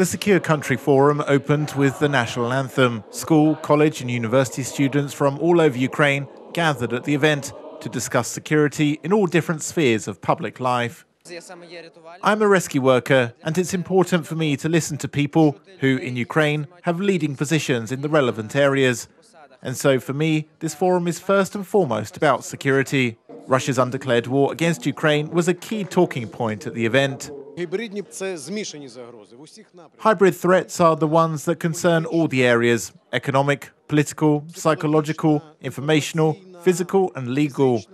The Secure Country Forum opened with the national anthem. School, college and university students from all over Ukraine gathered at the event to discuss security in all different spheres of public life. I'm a rescue worker, and it's important for me to listen to people who, in Ukraine, have leading positions in the relevant areas. And so for me, this forum is first and foremost about security. Russia's undeclared war against Ukraine was a key talking point at the event. Hybrid threats are the ones that concern all the areas: economic, political, psychological, informational, physical and legal.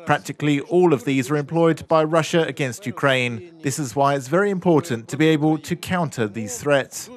Practically all of these are employed by Russia against Ukraine. This is why it's very important to be able to counter these threats.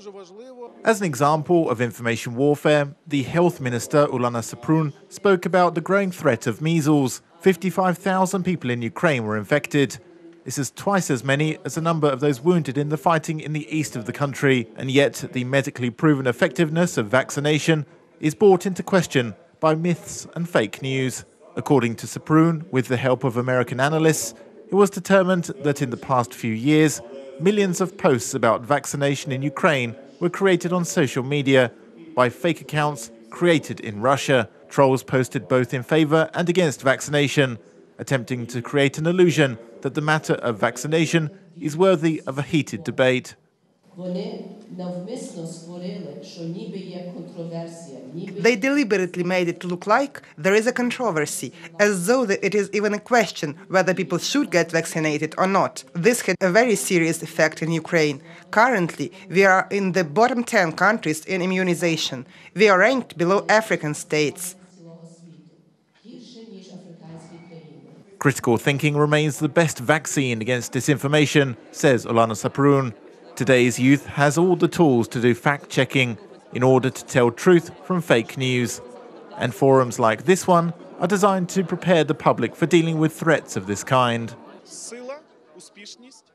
As an example of information warfare, the health minister Ulana Saprun spoke about the growing threat of measles. 55,000 people in Ukraine were infected. This is twice as many as the number of those wounded in the fighting in the east of the country, and yet the medically proven effectiveness of vaccination is brought into question by myths and fake news. According to Saprun, with the help of American analysts, it was determined that in the past few years, millions of posts about vaccination in Ukraine were created on social media by fake accounts created in Russia. Trolls posted both in favor and against vaccination, attempting to create an illusion that the matter of vaccination is worthy of a heated debate. They deliberately made it look like there is a controversy, as though it is even a question whether people should get vaccinated or not. This had a very serious effect in Ukraine. Currently, we are in the bottom 10 countries in immunization. We are ranked below African states. Critical thinking remains the best vaccine against disinformation, says Ulana Saprun. Today's youth has all the tools to do fact-checking in order to tell truth from fake news. And forums like this one are designed to prepare the public for dealing with threats of this kind.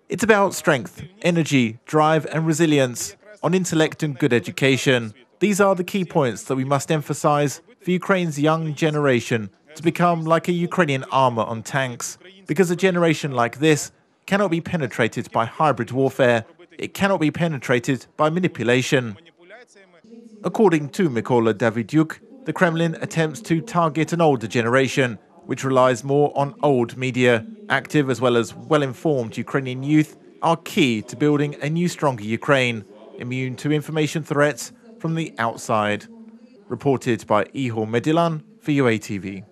It's about strength, energy, drive and resilience, on intellect and good education. These are the key points that we must emphasize for Ukraine's young generation to become like a Ukrainian armor on tanks, because a generation like this cannot be penetrated by hybrid warfare. It cannot be penetrated by manipulation. According to Mykola Davydyuk, the Kremlin attempts to target an older generation, which relies more on old media. Active as well as well-informed Ukrainian youth are key to building a new, stronger Ukraine, immune to information threats from the outside. Reported by Ihor Medilan for UATV.